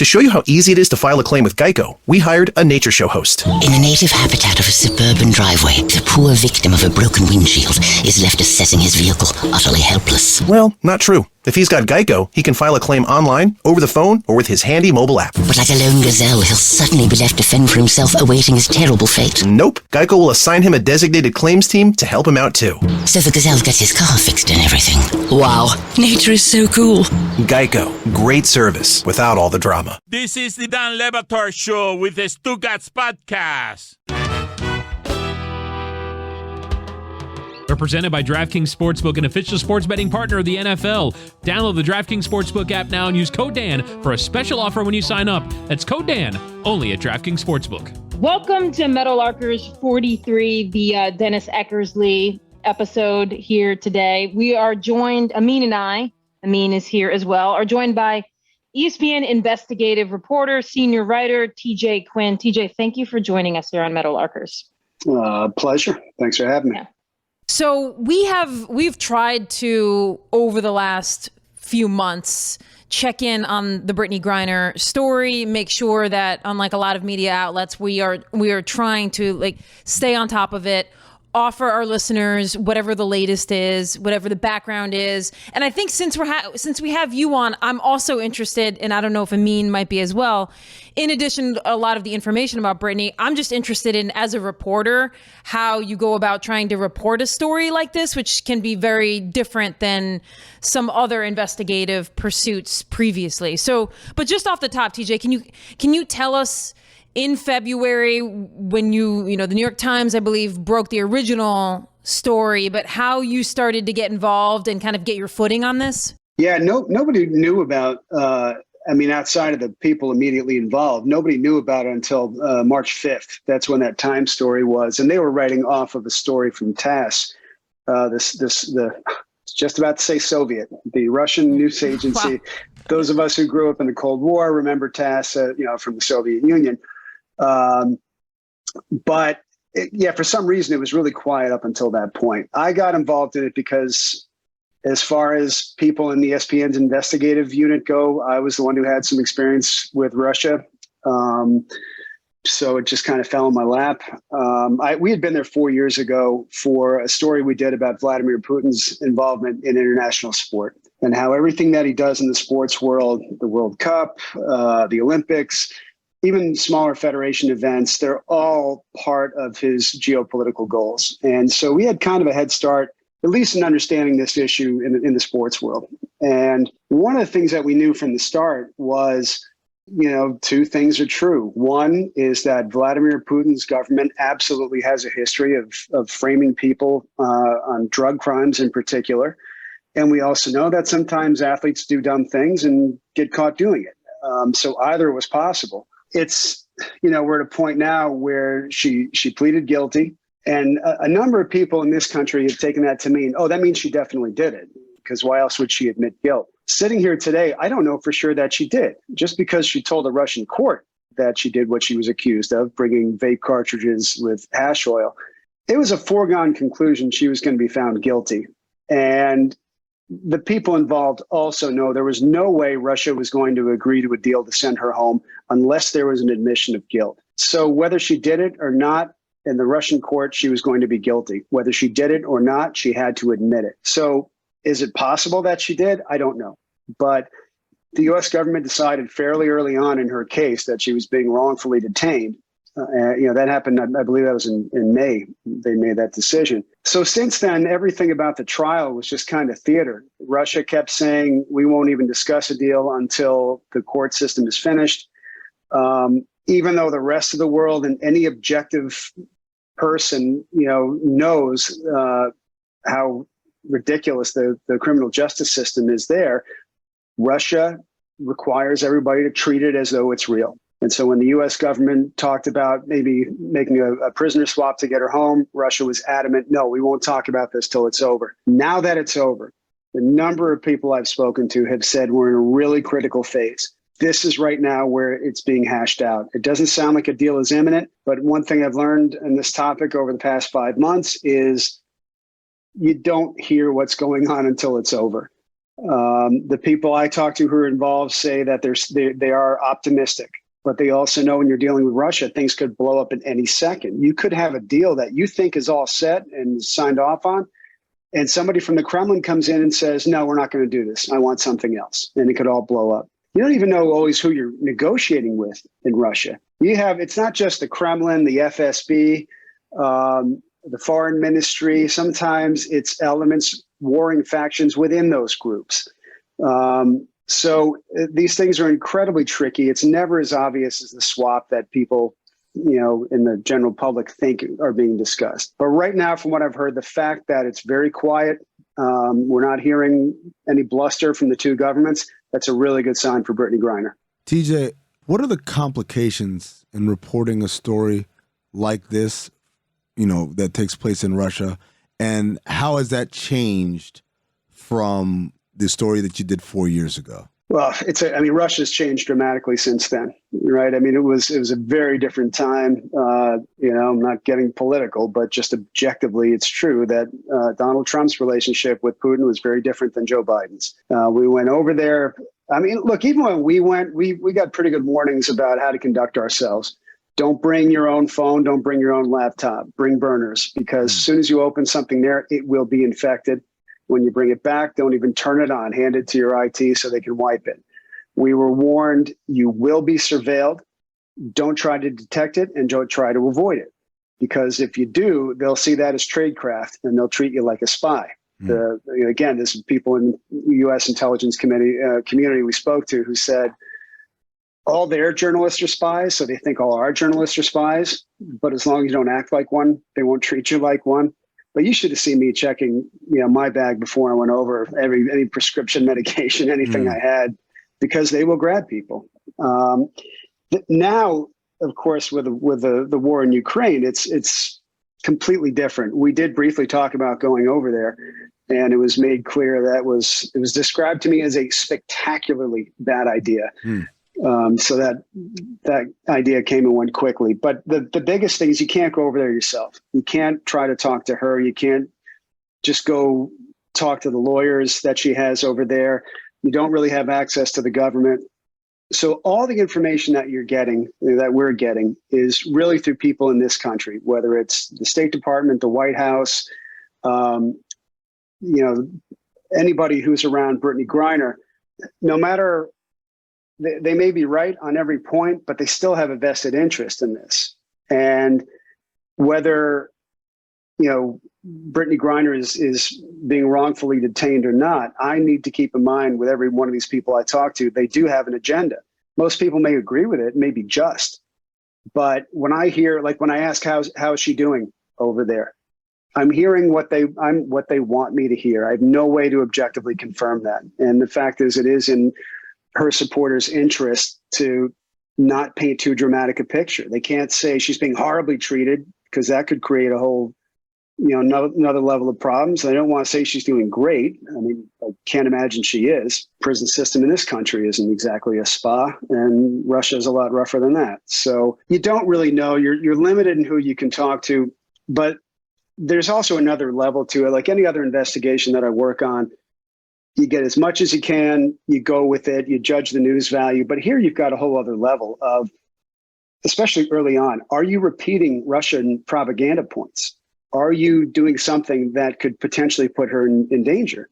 To show you how easy it is to file a claim with Geico, we hired a nature show host. In the native habitat of a suburban driveway, the poor victim of a broken windshield is left assessing his vehicle, utterly helpless. Well, not true. If he's got Geico, he can file a claim online, over the phone, or with his handy mobile app. But like a lone gazelle, he'll suddenly be left to fend for himself, awaiting his terrible fate. Nope. Geico will assign him a designated claims team to help him out, too. So the gazelle gets his car fixed and everything. Wow, nature is so cool. Geico. Great service without all the drama. This is the Dan Le Batard Show with the Stugatz Podcast. We're presented by DraftKings Sportsbook, an official sports betting partner of the NFL. Download the DraftKings Sportsbook app now and use code Dan for a special offer when you sign up. That's code Dan, only at DraftKings Sportsbook. Welcome to Meadowlarkers 43, the Dennis Eckersley episode here today. We are joined, Amin and I, Amin is here as well, are joined by ESPN investigative reporter, senior writer, TJ Quinn. TJ, thank you for joining us here on Meadowlarkers. Pleasure. Thanks for having me. Yeah. So we've tried to, over the last few months, check in on the Brittney Griner story, make sure that, unlike a lot of media outlets, we are trying to stay on top of it, offer our listeners whatever the latest is, whatever the background is. And I think since we have you on, I'm also interested, and I don't know if Amin might be as well, in addition to a lot of the information about Brittney, I'm just interested in, as a reporter, how you go about trying to report a story like this, which can be very different than some other investigative pursuits previously. So, but just off the top, TJ, can you tell us, in February, when the New York Times, I believe, broke the original story, but how you started to get involved and kind of get your footing on this? Yeah, nobody knew about, outside of the people immediately involved, nobody knew about it until March 5th. That's when that Times story was. And they were writing off of a story from TASS, just about to say Soviet, the Russian news agency. Wow. Those of us who grew up in the Cold War remember TASS, from the Soviet Union. But for some reason, it was really quiet up until that point. I got involved in it because, as far as people in the ESPN's investigative unit go, I was the one who had some experience with Russia. So it just kind of fell in my lap. We had been there 4 years ago for a story we did about Vladimir Putin's involvement in international sport and how everything that he does in the sports world, the World Cup, the Olympics, even smaller federation events, they're all part of his geopolitical goals. And so we had kind of a head start, at least in understanding this issue in the sports world. And one of the things that we knew from the start was, two things are true. One is that Vladimir Putin's government absolutely has a history of framing people on drug crimes in particular. And we also know that sometimes athletes do dumb things and get caught doing it. So either was possible. It's, we're at a point now where she pleaded guilty, and a number of people in this country have taken that to mean, oh, that means she definitely did it, because why else would she admit guilt? Sitting here today, I don't know for sure that she did. Just because she told a Russian court that she did what she was accused of, bringing vape cartridges with hash oil, it was a foregone conclusion she was going to be found guilty. And the people involved also know there was no way Russia was going to agree to a deal to send her home unless there was an admission of guilt. So whether she did it or not, in the Russian court, she was going to be guilty. Whether she did it or not, she had to admit it. So is it possible that she did? I don't know. But the U.S. government decided fairly early on in her case that she was being wrongfully detained. That happened, I believe that was in May, they made that decision. So since then, everything about the trial was just kind of theater. Russia kept saying, we won't even discuss a deal until the court system is finished. Even though the rest of the world and any objective person, knows how ridiculous the criminal justice system is there, Russia requires everybody to treat it as though it's real. And so when the U.S. government talked about maybe making a prisoner swap to get her home, Russia was adamant, no, we won't talk about this till it's over. Now that it's over, the number of people I've spoken to have said we're in a really critical phase. This is right now where it's being hashed out. It doesn't sound like a deal is imminent, but one thing I've learned in this topic over the past 5 months is you don't hear what's going on until it's over. The people I talk to who are involved say that they are optimistic, but they also know when you're dealing with Russia, things could blow up at any second. You could have a deal that you think is all set and signed off on, and somebody from the Kremlin comes in and says, no, we're not going to do this. I want something else. And it could all blow up. You don't even know always who you're negotiating with in Russia. It's not just the Kremlin, the FSB, the foreign ministry. Sometimes it's elements, warring factions within those groups. So these things are incredibly tricky. It's never as obvious as the swap that people, in the general public think are being discussed. But right now, from what I've heard, the fact that it's very quiet, we're not hearing any bluster from the two governments, that's a really good sign for Brittney Griner. TJ, what are the complications in reporting a story like this, that takes place in Russia? And how has that changed from the story that you did 4 years ago? Well, Russia's changed dramatically since then, right? It was a very different time. I'm not getting political, but just objectively, it's true that Donald Trump's relationship with Putin was very different than Joe Biden's. We went over there. Look, even when we went, we got pretty good warnings about how to conduct ourselves. Don't bring your own phone. Don't bring your own laptop. Bring burners, because as soon as you open something there, it will be infected. When you bring it back, don't even turn it on. Hand it to your IT so they can wipe it. We were warned you will be surveilled. Don't try to detect it and don't try to avoid it. Because if you do, they'll see that as tradecraft and they'll treat you like a spy. Again, this is people in the U.S. intelligence community we spoke to who said all their journalists are spies, so they think all our journalists are spies. But as long as you don't act like one, they won't treat you like one. But you should have seen me checking, my bag before I went over any prescription medication, anything I had, because they will grab people. Now, of course, with the war in Ukraine, it's completely different. We did briefly talk about going over there, and it was made clear that it was described to me as a spectacularly bad idea. So that idea came and went quickly. But the biggest thing is you can't go over there yourself. You can't try to talk to her. You can't just go talk to the lawyers that she has over there. You don't really have access to the government. So all the information that we're getting is really through people in this country, whether it's the State Department, the White House, anybody who's around Brittney Griner. No matter, they may be right on every point, but they still have a vested interest in this. And whether, Brittney Griner is being wrongfully detained or not, I need to keep in mind with every one of these people I talk to, they do have an agenda. Most people may agree with it, may be just. But when I hear, when I ask, how is she doing over there? I'm hearing what they want me to hear. I have no way to objectively confirm that. And the fact is, it is in her supporters' interest to not paint too dramatic a picture. They can't say she's being horribly treated, because that could create a whole, another level of problems. I don't want to say she's doing great. I can't imagine she is. Prison system in this country isn't exactly a spa, and Russia is a lot rougher than that. So you don't really know. You're limited in who you can talk to, but there's also another level to it. Like any other investigation that I work on, you get as much as you can, you go with it, you judge the news value. But here you've got a whole other level of, especially early on, are you repeating Russian propaganda points? Are you doing something that could potentially put her in danger?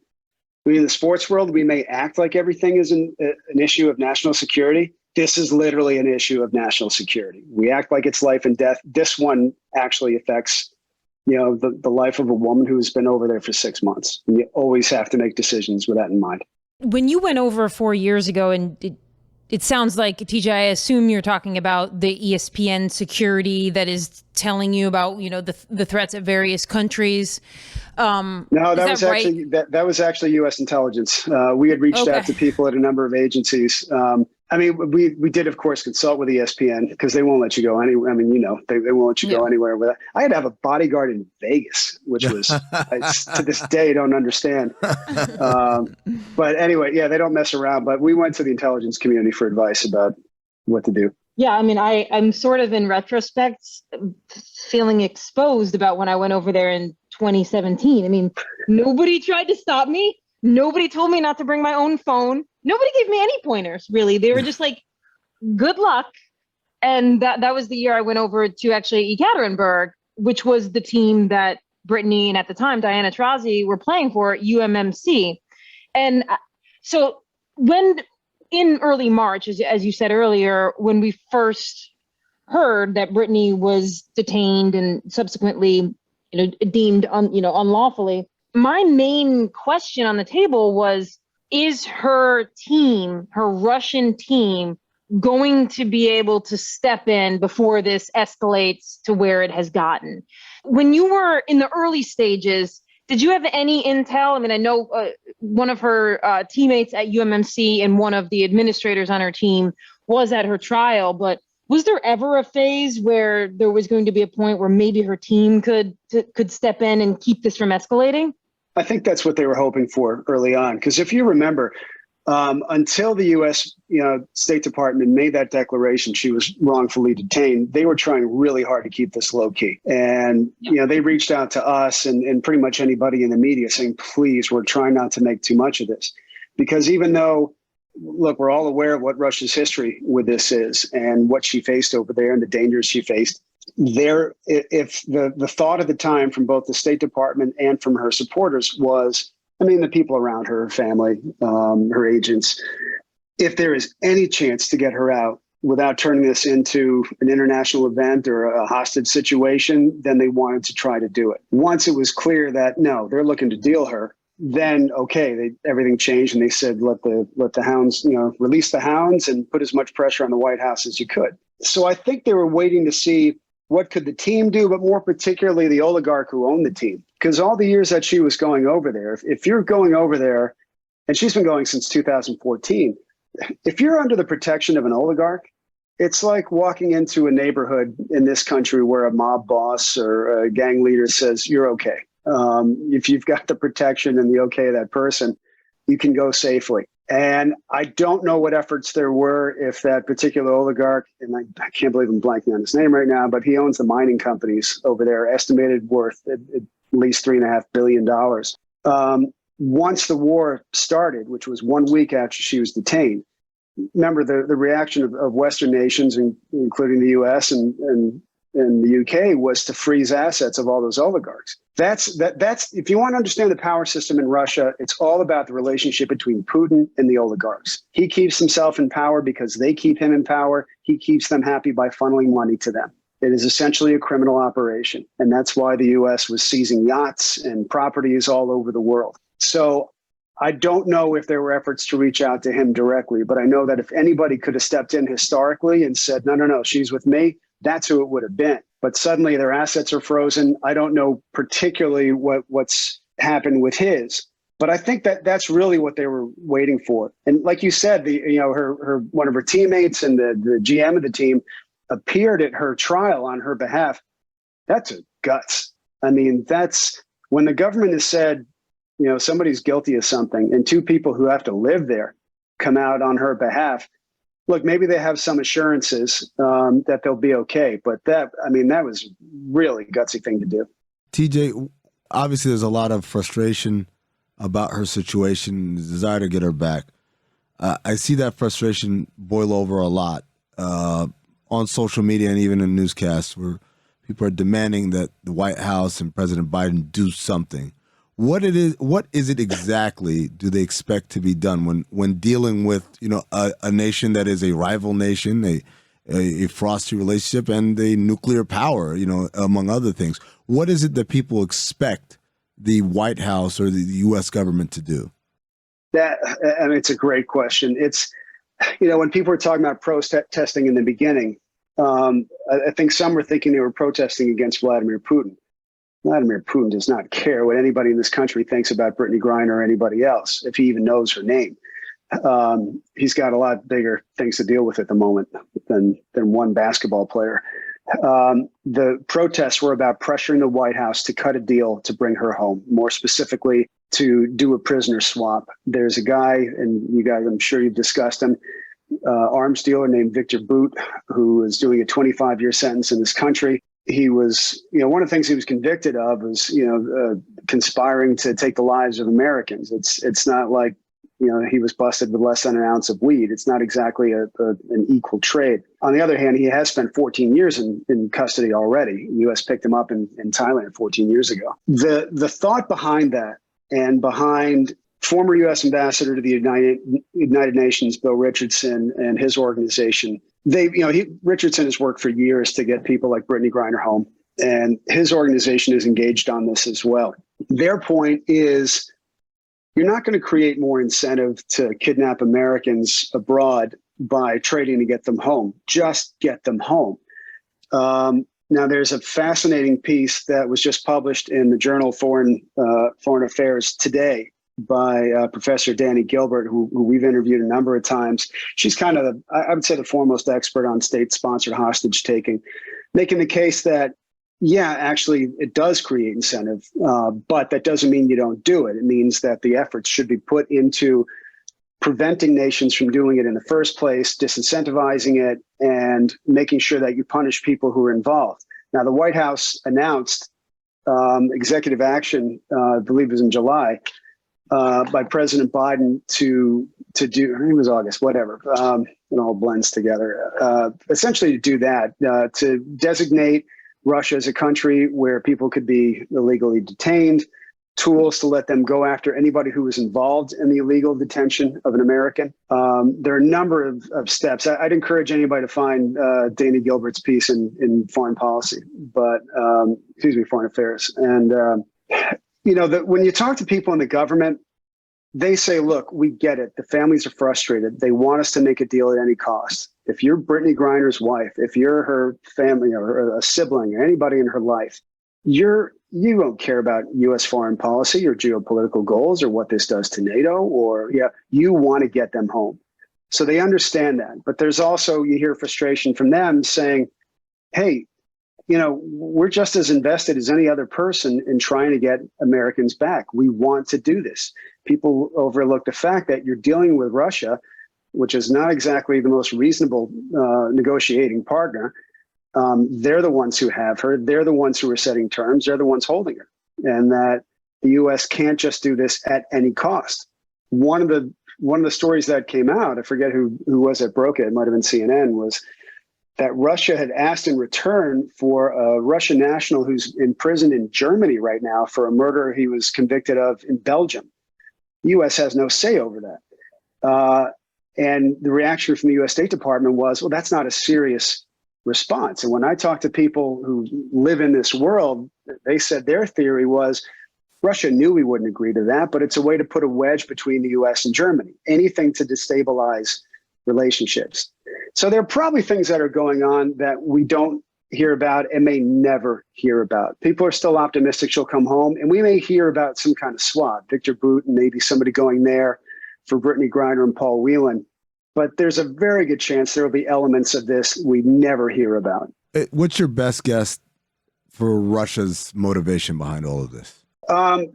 In the sports world, we may act like everything is an issue of national security. This is literally an issue of national security. We act like it's life and death. This one actually affects the life of a woman who's been over there for 6 months. And you always have to make decisions with that in mind. When you went over 4 years ago, and it sounds like, TJ, I assume you're talking about the ESPN security that is telling you about, the threats of various countries. No, that was actually U.S. intelligence. We had reached out to people at a number of agencies. We did, of course, consult with ESPN, because they won't let you go anywhere. They won't let you go anywhere with that. I had to have a bodyguard in Vegas, which was, to this day, don't understand. But anyway, they don't mess around. But we went to the intelligence community for advice about what to do. Yeah, I'm sort of, in retrospect, feeling exposed about when I went over there in 2017. Nobody tried to stop me. Nobody told me not to bring my own phone. Nobody gave me any pointers, really. They were just like, good luck. And that was the year I went over to actually Ekaterinburg, which was the team that Brittney and at the time Diana Taurasi were playing for, UMMC. And so when in early March, as you said earlier, when we first heard that Brittney was detained and subsequently, deemed unlawfully, my main question on the table was, is her team, her Russian team, going to be able to step in before this escalates to where it has gotten? When you were in the early stages, did you have any intel? I mean, I know one of her teammates at UMMC and one of the administrators on her team was at her trial, but was there ever a phase where there was going to be a point where maybe her team could step in and keep this from escalating? I think that's what they were hoping for early on. Because if you remember, until the U.S. State Department made that declaration she was wrongfully detained, they were trying really hard to keep this low key. And they reached out to us and pretty much anybody in the media saying, please, we're trying not to make too much of this. Because even though, look, we're all aware of what Russia's history with this is and what she faced over there and the dangers she faced. If the thought at the time from both the State Department and from her supporters was, the people around her family, her agents, if there is any chance to get her out without turning this into an international event or a hostage situation, then they wanted to try to do it. Once it was clear that, no, they're looking to deal her, then, okay, everything changed and they said, let the hounds, release the hounds and put as much pressure on the White House as you could. So I think they were waiting to see what could the team do, but more particularly the oligarch who owned the team. Because all the years that she was going over there, if you're going over there, and she's been going since 2014, if you're under the protection of an oligarch, it's like walking into a neighborhood in this country where a mob boss or a gang leader says, you're okay. If you've got the protection and the okay of that person, you can go safely. And I don't know what efforts there were if that particular oligarch, and I can't believe I'm blanking on his name right now, but he owns the mining companies over there, estimated worth at least $3.5 billion. Once the war started, which was 1 week after she was detained, remember the reaction of Western nations, including the U.S. and the UK, was to freeze assets of all those oligarchs. That's if you want to understand the power system in Russia, it's all about the relationship between Putin and the oligarchs. He keeps himself in power because they keep him in power. He keeps them happy by funneling money to them. It is essentially a criminal operation. And that's why the U.S. was seizing yachts and properties all over the world. So I don't know if there were efforts to reach out to him directly, but I know that if anybody could have stepped in historically and said, no, she's with me, that's who it would have been. But suddenly their assets are frozen. I don't know particularly what's happened with his, but I think that's really what they were waiting for. And like you said, her one of her teammates and the GM of the team appeared at her trial on her behalf. That's a guts. That's when the government has said, somebody's guilty of something and two people who have to live there come out on her behalf. Look, maybe they have some assurances that they'll be okay, but that was really a gutsy thing to do. TJ, obviously there's a lot of frustration about her situation, the desire to get her back. I see that frustration boil over a lot on social media and even in newscasts where people are demanding that the White House and President Biden do something. What is it exactly do they expect to be done when dealing with a nation that is a rival nation, a frosty relationship, and a nuclear power, among other things? What is it that people expect the White House or the U.S. government to do? It's a great question. It's when people were talking about protesting in the beginning, I think some were thinking they were protesting against Vladimir Putin. Vladimir Putin does not care what anybody in this country thinks about Brittney Griner or anybody else, if he even knows her name. He's got a lot bigger things to deal with at the moment than one basketball player. The protests were about pressuring the White House to cut a deal to bring her home, more specifically to do a prisoner swap. There's a guy, and you guys, I'm sure you've discussed him, arms dealer named Victor Bout, who is doing a 25-year sentence in this country. he was, one of the things he was convicted of was, conspiring to take the lives of Americans. It's not like, he was busted with less than an ounce of weed. It's not exactly an equal trade. On the other hand, he has spent 14 years in custody already. The U.S. picked him up in Thailand 14 years ago. The thought behind that, and behind former U.S. Ambassador to the United Nations, Bill Richardson, and his organization, Richardson has worked for years to get people like Brittney Griner home, and his organization is engaged on this as well. Their point is, you're not going to create more incentive to kidnap Americans abroad by trading to get them home. Just get them home. Now, there's a fascinating piece that was just published in the journal Foreign Affairs today by Professor Danny Gilbert, who we've interviewed a number of times. She's kind of, I would say, the foremost expert on state-sponsored hostage taking, making the case that, yeah, actually, it does create incentive, but that doesn't mean you don't do it. It means that the efforts should be put into preventing nations from doing it in the first place, disincentivizing it, and making sure that you punish people who are involved. Now, the White House announced executive action, I believe it was in July, by President Biden to do, I think it was August, whatever, it all blends together, essentially to do that, to designate Russia as a country where people could be illegally detained, tools to let them go after anybody who was involved in the illegal detention of an American. There are a number of steps. I'd encourage anybody to find Danny Gilbert's piece in foreign policy, foreign affairs. And, when you talk to people in the government, they say, look, we get it. The families are frustrated. They want us to make a deal at any cost. If you're Brittney Griner's wife, if you're her family or a sibling or anybody in her life, you don't care about U.S. foreign policy or geopolitical goals or what this does to NATO, you want to get them home. So they understand that. But there's also, you hear frustration from them saying, hey, we're just as invested as any other person in trying to get Americans back. We want to do this. People overlook the fact that you're dealing with Russia, which is not exactly the most reasonable negotiating partner. They're the ones who have her. They're the ones who are setting terms. They're the ones holding her. And that the U.S. can't just do this at any cost. One of the stories that came out, I forget who was it, broke it might have been CNN, was that Russia had asked in return for a Russian national who's in prison in Germany right now for a murder he was convicted of in Belgium. The U.S. has no say over that. And the reaction from the U.S. State Department was, well, that's not a serious response. And when I talk to people who live in this world, they said their theory was Russia knew we wouldn't agree to that, but it's a way to put a wedge between the U.S. and Germany, anything to destabilize relationships. So there are probably things that are going on that we don't hear about and may never hear about. People are still optimistic she'll come home, and we may hear about some kind of swap, Victor Boot and maybe somebody going there for Brittney Griner and Paul Whelan. But there's a very good chance there will be elements of this we never hear about. What's your best guess for Russia's motivation behind all of this? I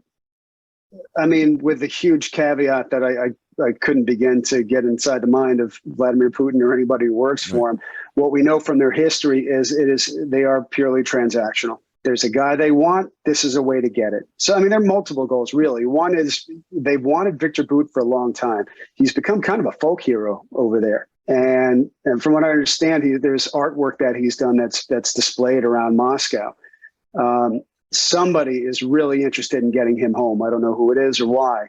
mean, with the huge caveat that I couldn't begin to get inside the mind of Vladimir Putin or anybody who works for him. What we know from their history is they are purely transactional. There's a guy they want. This is a way to get it. So, I mean, there are multiple goals, really. One is they've wanted Victor Boot for a long time. He's become kind of a folk hero over there. And from what I understand, there's artwork that he's done that's displayed around Moscow. Somebody is really interested in getting him home. I don't know who it is or why,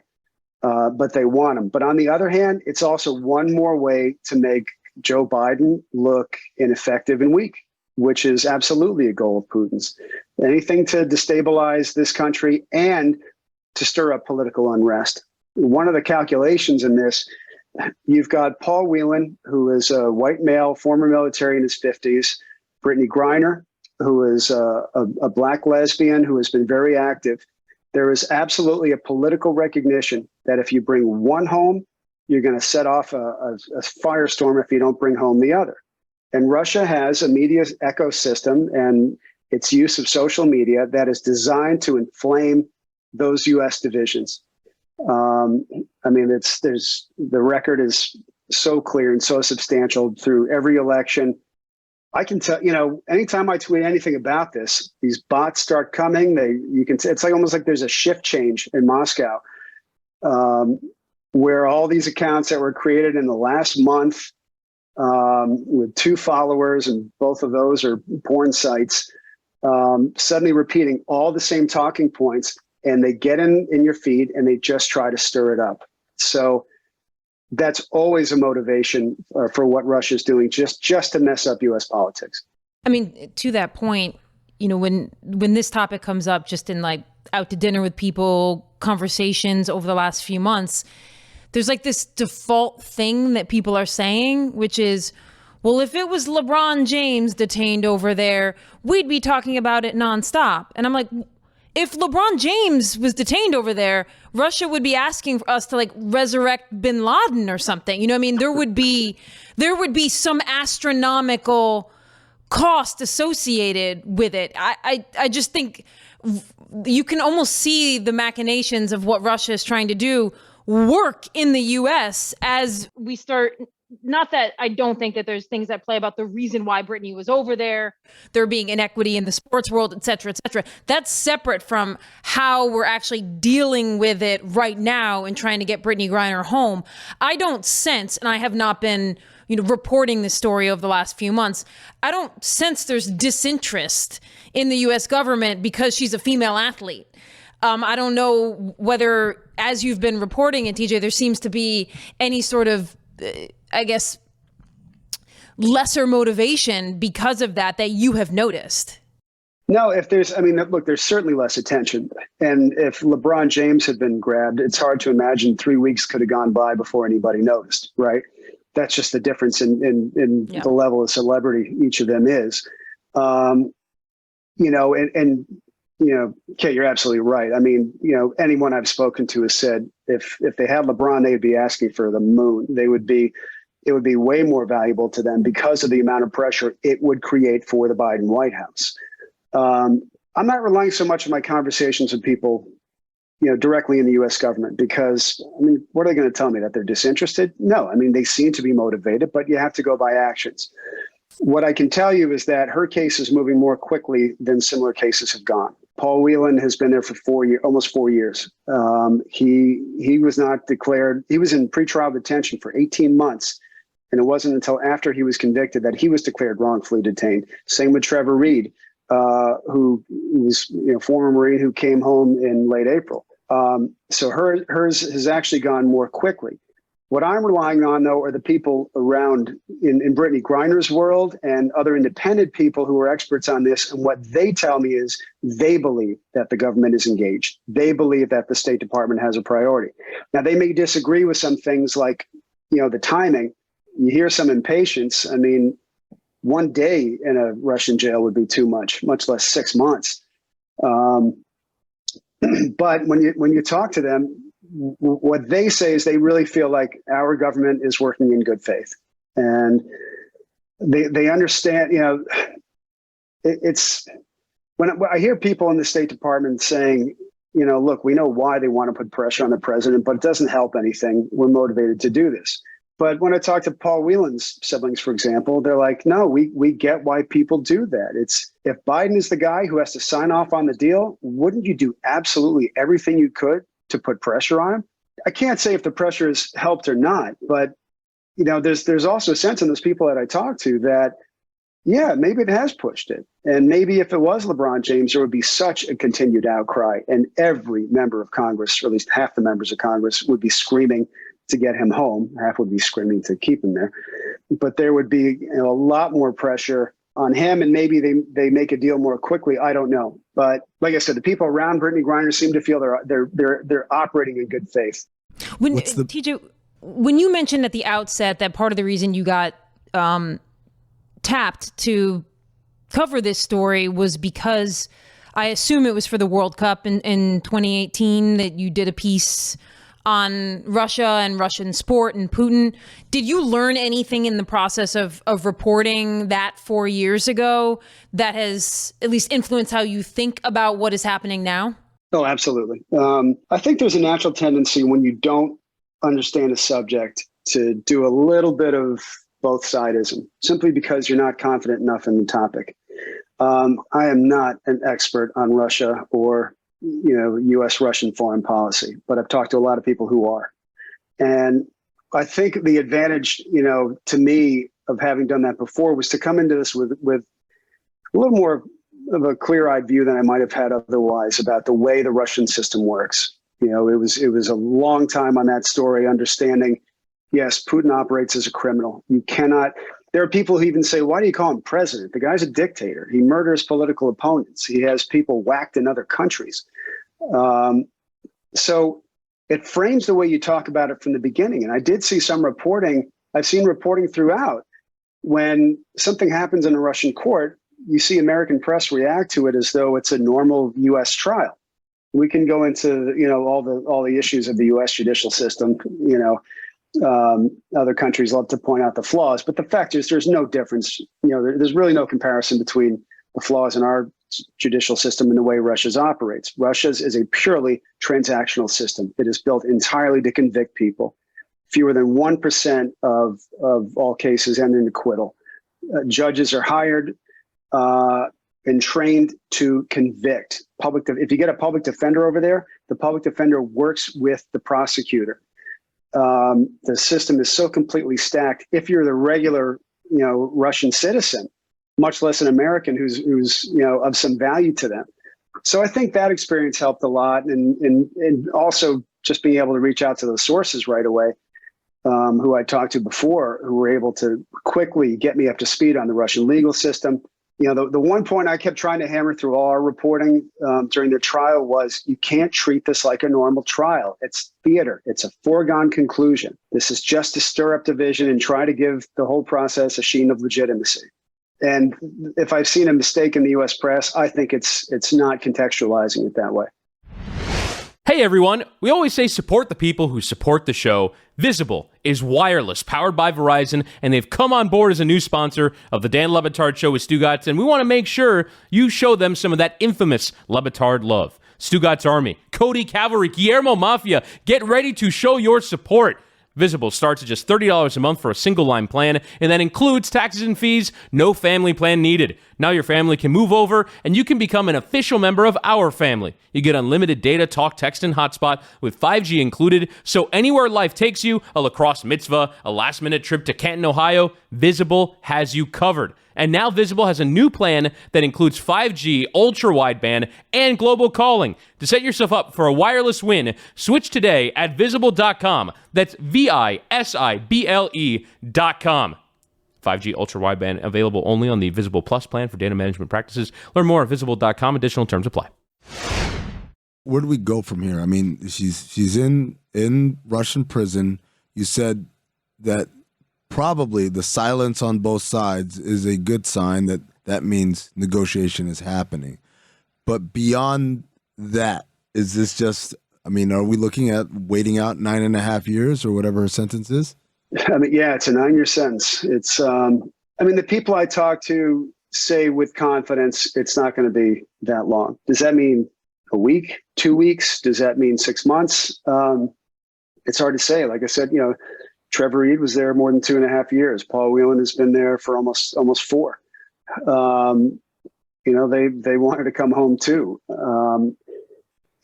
but they want him. But on the other hand, it's also one more way to make Joe Biden look ineffective and weak, which is absolutely a goal of Putin's. Anything to destabilize this country and to stir up political unrest. One of the calculations in this, you've got Paul Whelan, who is a white male, former military in his 50s, Brittney Griner, who is a black lesbian who has been very active. There is absolutely a political recognition that if you bring one home, you're going to set off a firestorm if you don't bring home the other. And Russia has a media ecosystem and its use of social media that is designed to inflame those U.S. divisions. I mean, the record is so clear and so substantial through every election. I can tell, anytime I tweet anything about this, these bots start coming. It's like almost like there's a shift change in Moscow, where all these accounts that were created in the last month with 2 followers, and both of those are porn sites, suddenly repeating all the same talking points, and they get in your feed and they just try to stir it up. So that's always a motivation for what Russia's doing, just to mess up U.S. politics. I mean, to that point, when this topic comes up, just in like out to dinner with people, conversations over the last few months, there's like this default thing that people are saying, which is, well, if it was LeBron James detained over there, we'd be talking about it nonstop. And I'm like, if LeBron James was detained over there, Russia would be asking for us to like resurrect bin Laden or something. You know what I mean? There would be some astronomical cost associated with it. I just think you can almost see the machinations of what Russia is trying to do work in the U.S. as we start. Not that I don't think that there's things that play about the reason why Brittney was over there. There being inequity in the sports world, et cetera, et cetera. That's separate from how we're actually dealing with it right now and trying to get Brittney Griner home. I don't sense, and I have not been, reporting this story over the last few months, I don't sense there's disinterest in the U.S. government because she's a female athlete. I don't know whether, as you've been reporting it, TJ, there seems to be any sort of lesser motivation because of that you have noticed. No, look, there's certainly less attention. And if LeBron James had been grabbed, it's hard to imagine 3 weeks could have gone by before anybody noticed, right? That's just the difference in the level of celebrity each of them is. Kate, you're absolutely right. I mean, anyone I've spoken to has said if they had LeBron, they would be asking for the moon. It would be way more valuable to them because of the amount of pressure it would create for the Biden White House. I'm not relying so much on my conversations with people, directly in the U.S. government, because, what are they going to tell me, that they're disinterested? No, they seem to be motivated, but you have to go by actions. What I can tell you is that her case is moving more quickly than similar cases have gone. Paul Whelan has been there for almost 4 years. He was not declared. He was in pretrial detention for 18 months. And it wasn't until after he was convicted that he was declared wrongfully detained. Same with Trevor Reed, who was former Marine who came home in late April. So hers has actually gone more quickly. What I'm relying on, though, are the people around in Brittney Griner's world and other independent people who are experts on this. And what they tell me is they believe that the government is engaged. They believe that the State Department has a priority. Now, they may disagree with some things like, the timing. You hear some impatience. 1 day in a Russian jail would be too much less 6 months. But when you talk to them, what they say is they really feel like our government is working in good faith, and they understand. It's when I hear people in the State Department saying, look, we know why they want to put pressure on the president, but it doesn't help anything. We're motivated to do this. But when I talk to Paul Whelan's siblings, for example, they're like, no, we get why people do that. It's if Biden is the guy who has to sign off on the deal, wouldn't you do absolutely everything you could to put pressure on him? I can't say if the pressure has helped or not, but there's also a sense in those people that I talk to that, maybe it has pushed it. And maybe if it was LeBron James, there would be such a continued outcry, and every member of Congress, or at least half the members of Congress, would be screaming to get him home. Half would be screaming to keep him there. But there would be a lot more pressure on him, and maybe they make a deal more quickly. I don't know. But like I said, the people around Brittney Griner seem to feel they're operating in good faith. TJ, when you mentioned at the outset that part of the reason you got tapped to cover this story was because I assume it was for the World Cup in 2018 that you did a piece on Russia and Russian sport and Putin. Did you learn anything in the process of reporting that 4 years ago that has at least influenced how you think about what is happening now? Oh, absolutely. I think there's a natural tendency when you don't understand a subject to do a little bit of both sideism, simply because you're not confident enough in the topic. I am not an expert on Russia or, U.S.-Russian foreign policy, but I've talked to a lot of people who are. And I think the advantage, to me of having done that before was to come into this with a little more of a clear-eyed view than I might have had otherwise about the way the Russian system works. It was a long time on that story, understanding, yes, Putin operates as a criminal. You cannot. There are people who even say, why do you call him president? The guy's a dictator. He murders political opponents. He has people whacked in other countries. So it frames the way you talk about it from the beginning. And I did see some reporting. I've seen reporting throughout. When something happens in a Russian court, you see American press react to it as though it's a normal U.S. trial. We can go into, all the issues of the U.S. judicial system. Other countries love to point out the flaws, but the fact is there's no difference. There's really no comparison between the flaws in our judicial system and the way Russia's operates. Russia's is a purely transactional system. It is built entirely to convict people. Fewer than 1% of all cases end in acquittal. Judges are hired and trained to convict. If you get a public defender over there, the public defender works with the prosecutor. The system is so completely stacked. If you're the regular, Russian citizen, much less an American who's of some value to them. So I think that experience helped a lot, and also just being able to reach out to the sources right away, who I talked to before, who were able to quickly get me up to speed on the Russian legal system. The one point I kept trying to hammer through all our reporting during the trial was you can't treat this like a normal trial. It's theater. It's a foregone conclusion. This is just to stir up division and try to give the whole process a sheen of legitimacy. And if I've seen a mistake in the U.S. press, I think it's not contextualizing it that way. Hey everyone, we always say support the people who support the show. Visible is wireless, powered by Verizon, and they've come on board as a new sponsor of the Dan Le Batard Show with Stugatz, and we want to make sure you show them some of that infamous Le Batard love. Stugatz Army, Cody Cavalry, Guillermo Mafia, get ready to show your support. Visible starts at just $30 a month for a single line plan, and that includes taxes and fees, no family plan needed. Now your family can move over, and you can become an official member of our family. You get unlimited data, talk, text, and hotspot with 5G included, so anywhere life takes you, a lacrosse mitzvah, a last-minute trip to Canton, Ohio, Visible has you covered. And now Visible has a new plan that includes 5G, ultra-wideband, and global calling. To set yourself up for a wireless win, switch today at Visible.com. That's Visible.com. 5G ultra-wideband available only on the Visible Plus plan for data management practices. Learn more at Visible.com. Additional terms apply. Where do we go from here? I mean, she's in Russian prison. You said that probably the silence on both sides is a good sign that means negotiation is happening. But beyond that, is this just, are we looking at waiting out 9.5 years or whatever her sentence is? Yeah, it's a 9-year sentence. It's, the people I talk to say with confidence, it's not going to be that long. Does that mean a week, 2 weeks? Does that mean 6 months? It's hard to say. Like I said, Trevor Reed was there more than 2.5 years. Paul Whelan has been there for almost 4. They wanted to come home too.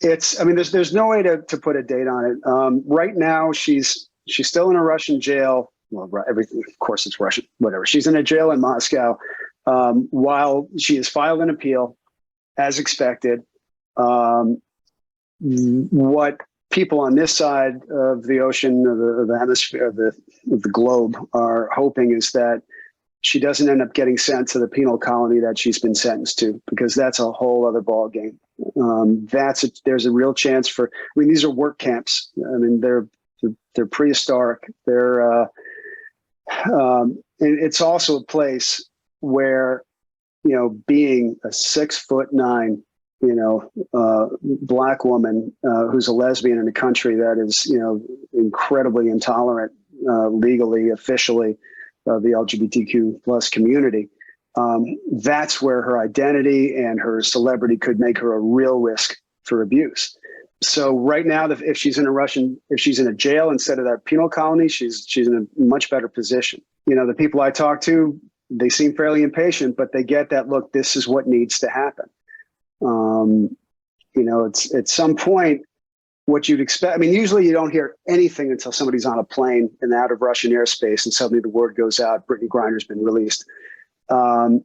There's no way to put a date on it. Right now, she's still in a Russian jail. Well, everything, of course, it's Russian, whatever. She's in a jail in Moscow while she has filed an appeal, as expected. What people on this side of the ocean, of the hemisphere, of the globe, are hoping is that she doesn't end up getting sent to the penal colony that she's been sentenced to, because that's a whole other ballgame. There's a real chance for. These are work camps. They're prehistoric. It's also a place where, being a 6'9", black woman who's a lesbian in a country that is, incredibly intolerant legally, officially, of the LGBTQ plus community. That's where her identity and her celebrity could make her a real risk for abuse. So right now, if she's in a jail instead of that penal colony, she's in a much better position. the people I talk to, they seem fairly impatient, but they get that, look, this is what needs to happen. It's at some point what you'd expect. I mean, usually you don't hear anything until somebody's on a plane and out of Russian airspace, and suddenly the word goes out, Brittney Griner's been released. In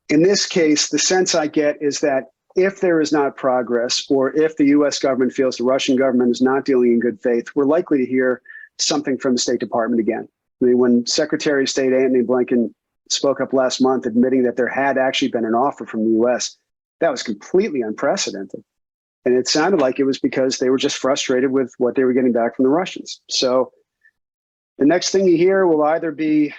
this case, the sense I get is that if there is not progress, or if the U.S. government feels the Russian government is not dealing in good faith, we're likely to hear something from the State Department again. I mean, when Secretary of State Antony Blinken spoke up last month admitting that there had actually been an offer from the U.S., that was completely unprecedented. And it sounded like it was because they were just frustrated with what they were getting back from the Russians. So the next thing you hear will either be,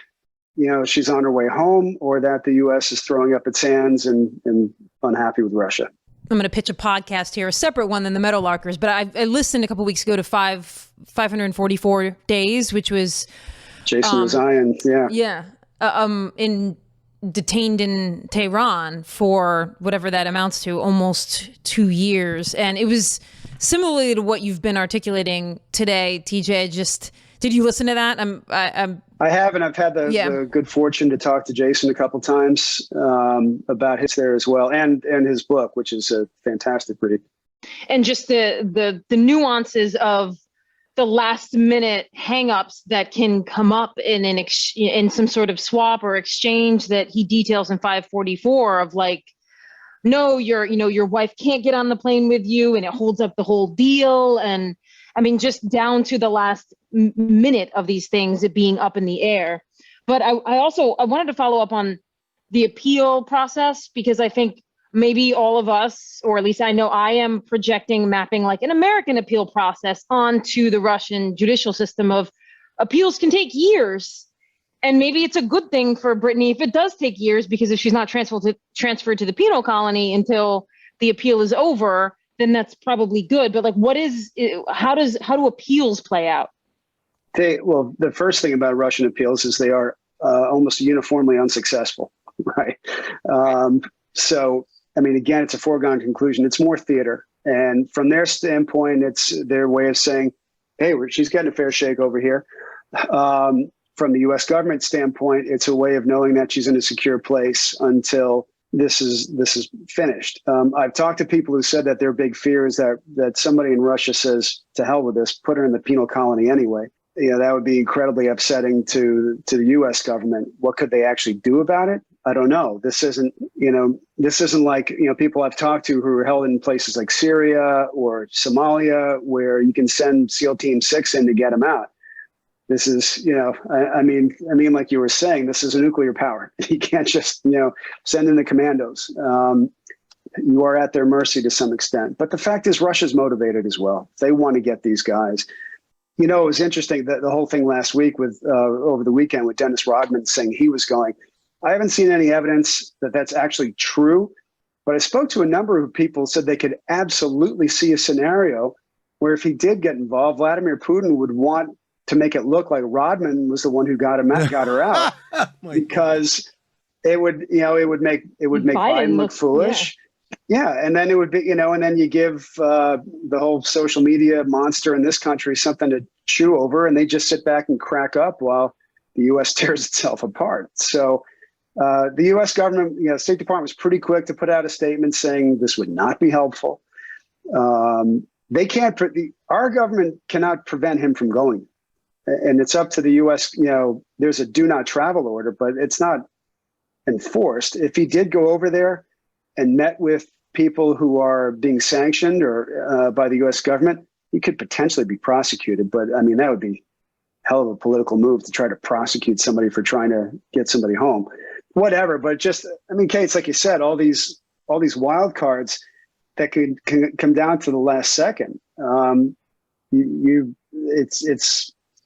she's on her way home, or that the U.S. is throwing up its hands and unhappy with Russia. I'm going to pitch a podcast here, a separate one than the Meadowlarkers, but I listened a couple weeks ago to 544 Days, which was Jason Rezaian, detained in Tehran for whatever that amounts to, almost 2 years. And it was similarly to what you've been articulating today, TJ. Did you listen to that? I have, and I've had the good fortune to talk to Jason a couple times about his there as well, and his book, which is a fantastic read. And just the nuances of the last minute hangups that can come up in some sort of swap or exchange that he details in 544 of like, no, your wife can't get on the plane with you, and it holds up the whole deal. And I mean, just down to the last minute of these things, it being up in the air. But I wanted to follow up on the appeal process, because I think maybe all of us, or at least I know I am mapping like an American appeal process onto the Russian judicial system of appeals can take years. And maybe it's a good thing for Brittney if it does take years, because if she's not transferred to the penal colony until the appeal is over, then that's probably good. But like, how do appeals play out? The first thing about Russian appeals is they are almost uniformly unsuccessful, right? So, I mean, again, it's a foregone conclusion. It's more theater. And from their standpoint, it's their way of saying, hey, she's getting a fair shake over here. From the U.S. government standpoint, it's a way of knowing that she's in a secure place until this is finished. I've talked to people who said that their big fear is that somebody in Russia says, to hell with this, put her in the penal colony anyway. That would be incredibly upsetting to the U.S. government. What could they actually do about it? I don't know. This isn't like, people I've talked to who are held in places like Syria or Somalia, where you can send SEAL Team 6 in to get them out. This is, I mean, like you were saying, this is a nuclear power. You can't just, send in the commandos. You are at their mercy to some extent. But the fact is, Russia's motivated as well. They want to get these guys. It was interesting that the whole thing last week with over the weekend with Dennis Rodman saying he was going. I haven't seen any evidence that that's actually true, but I spoke to a number of people who said they could absolutely see a scenario where if he did get involved, Vladimir Putin would want to make it look like Rodman was the one who got her out, because it would make Biden look foolish. Yeah. And then it would be, and then you give the whole social media monster in this country something to chew over, and they just sit back and crack up while the U.S. tears itself apart. So the U.S. government, State Department was pretty quick to put out a statement saying this would not be helpful. They can't, our government cannot prevent him from going. And it's up to the U.S., there's a do not travel order, but it's not enforced. If he did go over there and met with people who are being sanctioned or by the U.S. government, he could potentially be prosecuted. But I mean, that would be a hell of a political move to try to prosecute somebody for trying to get somebody home. Whatever. But just, I mean, Kate, it's like you said, all these wild cards that can come down to the last second.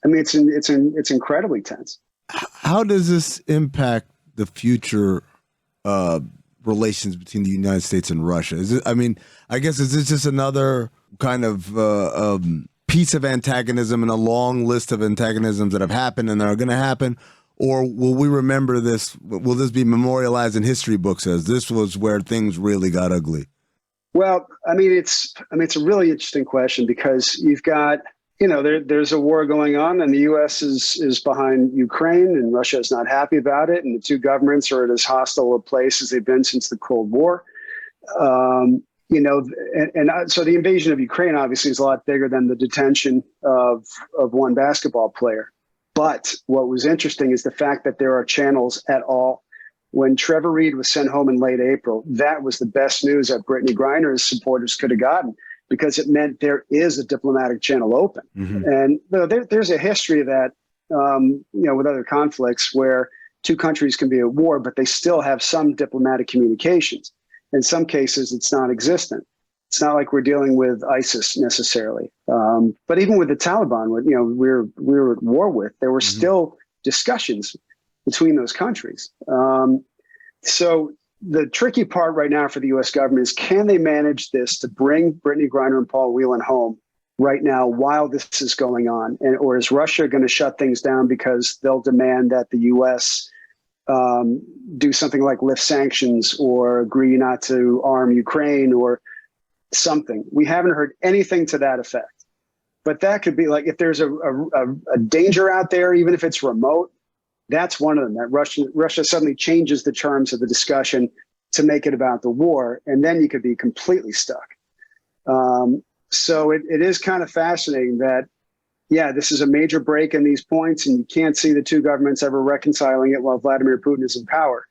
It's incredibly tense. How does this impact the future relations between the United States and Russia? Is it, I guess, is this just another kind of piece of antagonism in a long list of antagonisms that have happened and that are going to happen? Or will we remember this? Will this be memorialized in history books as this was where things really got ugly? Well, it's a really interesting question, because you've got there's a war going on, and the U.S. is behind Ukraine, and Russia is not happy about it, and the two governments are at as hostile a place as they've been since the Cold War. So the invasion of Ukraine obviously is a lot bigger than the detention of one basketball player. But what was interesting is the fact that there are channels at all. When Trevor Reed was sent home in late April, that was the best news that Brittney Griner's supporters could have gotten, because it meant there is a diplomatic channel open. Mm-hmm. And there's a history of that, with other conflicts where two countries can be at war, but they still have some diplomatic communications. In some cases, it's non-existent. It's not like we're dealing with ISIS necessarily. But even with the Taliban, we're at war with, there were still discussions between those countries. So the tricky part right now for the U.S. government is, can they manage this to bring Brittney Griner and Paul Whelan home right now while this is going on? Or is Russia going to shut things down because they'll demand that the U.S. Do something like lift sanctions or agree not to arm Ukraine or something? We haven't heard anything to that effect. But that could be like, if there's a danger out there, even if it's remote, that's one of them, that Russia suddenly changes the terms of the discussion to make it about the war, and then you could be completely stuck. So it is kind of fascinating that, this is a major break in these points, and you can't see the two governments ever reconciling it while Vladimir Putin is in power.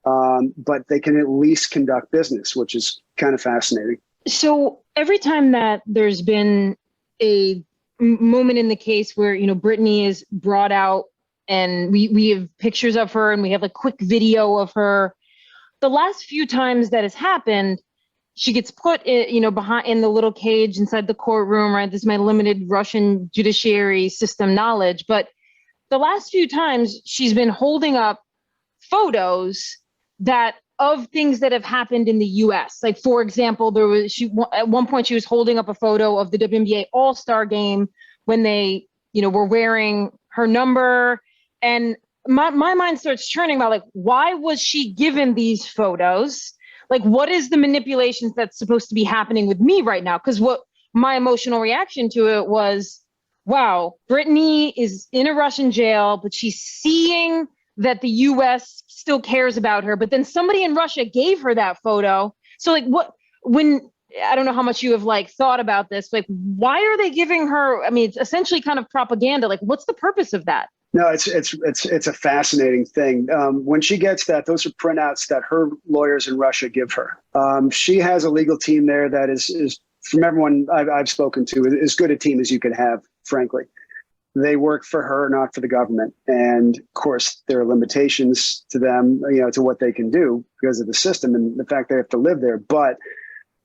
But they can at least conduct business, which is kind of fascinating. So every time that there's been a moment in the case where, Brittney is brought out, and we have pictures of her, and we have a quick video of her, the last few times that has happened, she gets put behind in the little cage inside the courtroom, right? This is my limited Russian judiciary system knowledge. But the last few times she's been holding up photos of things that have happened in the U.S. Like, for example, at one point she was holding up a photo of the WNBA All-Star game when they, were wearing her number. And my mind starts churning about, like, why was she given these photos? Like, what is the manipulations that's supposed to be happening with me right now? Because what my emotional reaction to it was, wow, Brittney is in a Russian jail, but she's seeing that the U.S. still cares about her. But then somebody in Russia gave her that photo. So, like, I don't know how much you have, thought about this. Like, why are they giving her? I mean, it's essentially kind of propaganda. Like, what's the purpose of that? No, it's a fascinating thing. When she gets that, those are printouts that her lawyers in Russia give her. She has a legal team there that is from everyone I've spoken to, as good a team as you could have, frankly. They work for her, not for the government. And of course, there are limitations to them, to what they can do because of the system and the fact they have to live there. But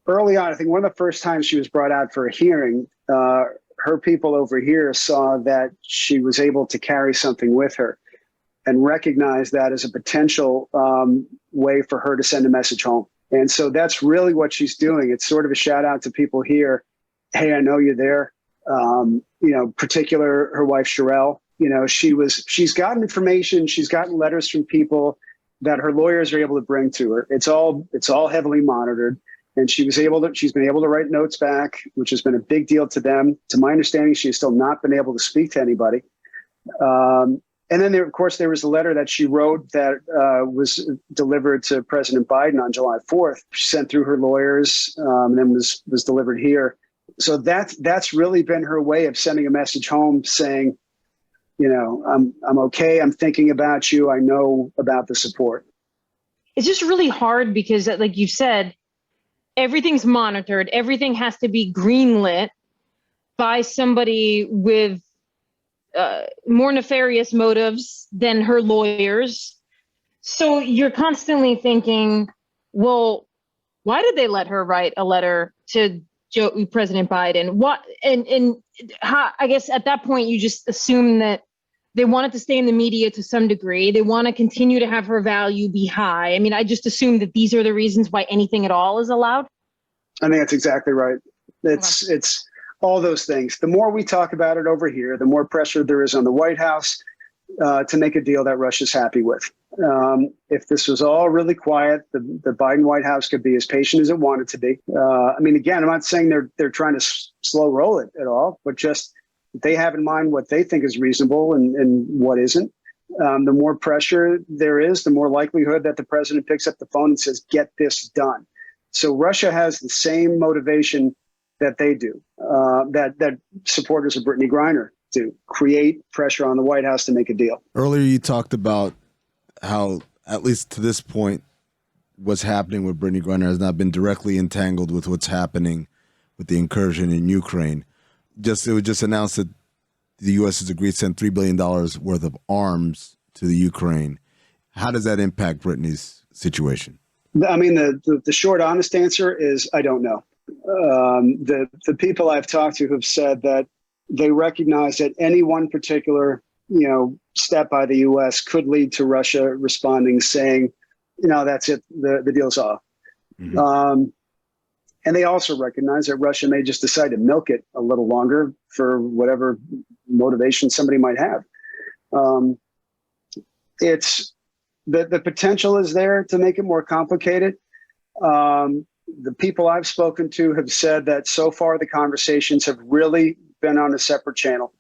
early on, I think one of the first times she was brought out for a hearing, her people over here saw that she was able to carry something with her and recognized that as a potential way for her to send a message home. And so that's really what she's doing. It's sort of a shout out to people here. Hey, I know you're there. Particular her wife, Sherelle, she's gotten information. She's gotten letters from people that her lawyers are able to bring to her. It's all heavily monitored. And she's been able to write notes back, which has been a big deal to them. To my understanding, she has still not been able to speak to anybody. And then there was a letter that she wrote that was delivered to President Biden on July 4th. She sent through her lawyers and then was delivered here. So that's really been her way of sending a message home saying, I'm okay. I'm thinking about you. I know about the support. It's just really hard because, like you said, everything's monitored. Everything has to be greenlit by somebody with more nefarious motives than her lawyers. So you're constantly thinking, well, why did they let her write a letter to President Biden? What and how, I guess at that point you just assume that they wanted to stay in the media to some degree. They want to continue to have her value be high. I mean, I just assume that these are the reasons why anything at all is allowed. I think that's exactly right. It's all those things. The more we talk about it over here, the more pressure there is on the White House to make a deal that Russia's happy with. If this was all really quiet, the Biden White House could be as patient as it wanted to be. Again, I'm not saying they're trying to slow roll it at all, but just they have in mind what they think is reasonable and what isn't. The more pressure there is, the more likelihood that the president picks up the phone and says, get this done. So Russia has the same motivation that they do, that supporters of Brittney Griner do, create pressure on the White House to make a deal. Earlier, you talked about how, at least to this point, what's happening with Brittney Griner has not been directly entangled with what's happening with the incursion in Ukraine. It was just announced that the U.S. has agreed to send $3 billion worth of arms to the Ukraine. How does that impact Brittney's situation? I mean, the short, honest answer is I don't know. The people I've talked to have said that they recognize that any one particular, step by the U.S. could lead to Russia responding, saying, that's it, the deal's off. Mm-hmm. And they also recognize that Russia may just decide to milk it a little longer for whatever motivation somebody might have. It's the potential is there to make it more complicated. The people I've spoken to have said that so far the conversations have really been on a separate channel,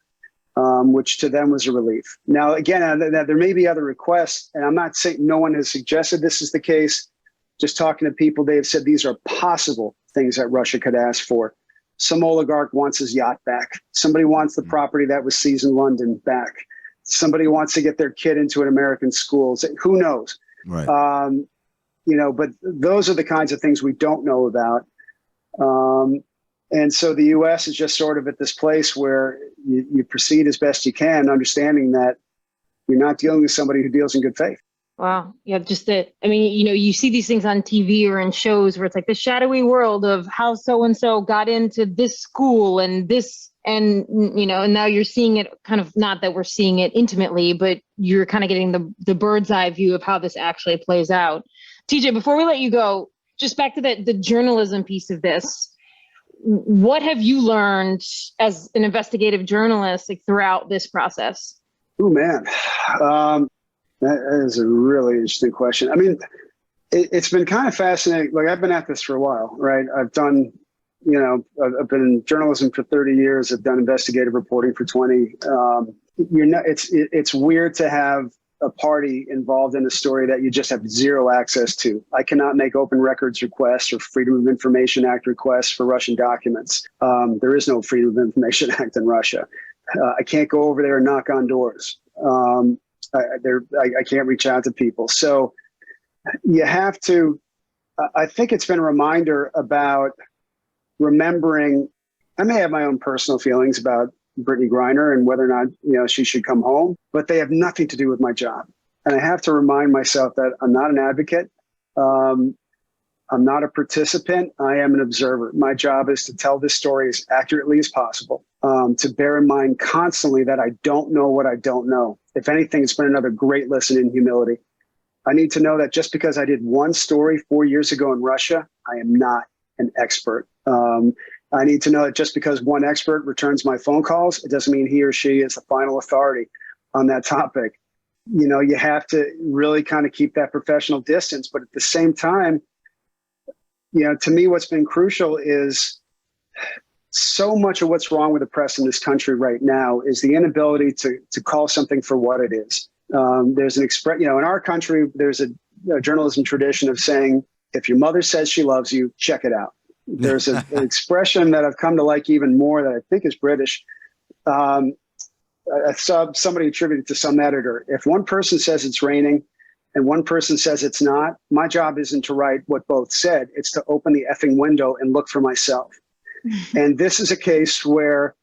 which to them was a relief. Now, again, there may be other requests, and I'm not saying no one has suggested this is the case. Just talking to people, they have said these are possible things that Russia could ask for. Some oligarch wants his yacht back. Somebody wants the property that was seized in London back. Somebody wants to get their kid into an American school. Who knows? Right. But those are the kinds of things we don't know about. And so the U.S. is just sort of at this place where you proceed as best you can, understanding that you're not dealing with somebody who deals in good faith. Wow. Yeah, you see these things on TV or in shows where it's like the shadowy world of how so-and-so got into this school and this, and now you're seeing it kind of, not that we're seeing it intimately, but you're kind of getting the bird's eye view of how this actually plays out. TJ, before we let you go, just back to the journalism piece of this, what have you learned as an investigative journalist throughout this process? Oh, man. That is a really interesting question. I mean, it's been kind of fascinating. Like, I've been at this for a while, right? I've done, I've been in journalism for 30 years. I've done investigative reporting for 20. It's weird to have a party involved in a story that you just have zero access to. I cannot make open records requests or Freedom of Information Act requests for Russian documents. There is no Freedom of Information Act in Russia. I can't go over there and knock on doors. I can't reach out to people. So you have to, I think it's been a reminder about remembering, I may have my own personal feelings about Brittney Griner and whether or not, she should come home, but they have nothing to do with my job. And I have to remind myself that I'm not an advocate. I'm not a participant. I am an observer. My job is to tell this story as accurately as possible, to bear in mind constantly that I don't know what I don't know. If anything, it's been another great lesson in humility. I need to know that just because I did one story 4 years ago in Russia, I am not an expert. I need to know that just because one expert returns my phone calls, it doesn't mean he or she is the final authority on that topic. You have to really kind of keep that professional distance. But at the same time, to me, what's been crucial is so much of what's wrong with the press in this country right now is the inability to call something for what it is. There's an in our country, there's a journalism tradition of saying, if your mother says she loves you, check it out. There's an expression that I've come to like even more that I think is British. I saw somebody attributed to some editor. If one person says it's raining and one person says it's not, my job isn't to write what both said. It's to open the effing window and look for myself. And this is a case where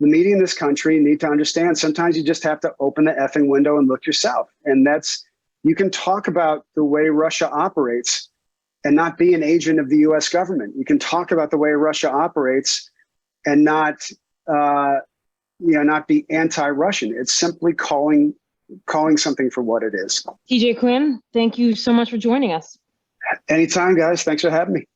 the media in this country need to understand sometimes you just have to open the effing window and look yourself. And you can talk about the way Russia operates and not be an agent of the U.S. government. You can talk about the way Russia operates and not be anti-Russian. It's simply calling something for what it is. TJ Quinn, thank you so much for joining us. Anytime, guys. Thanks for having me.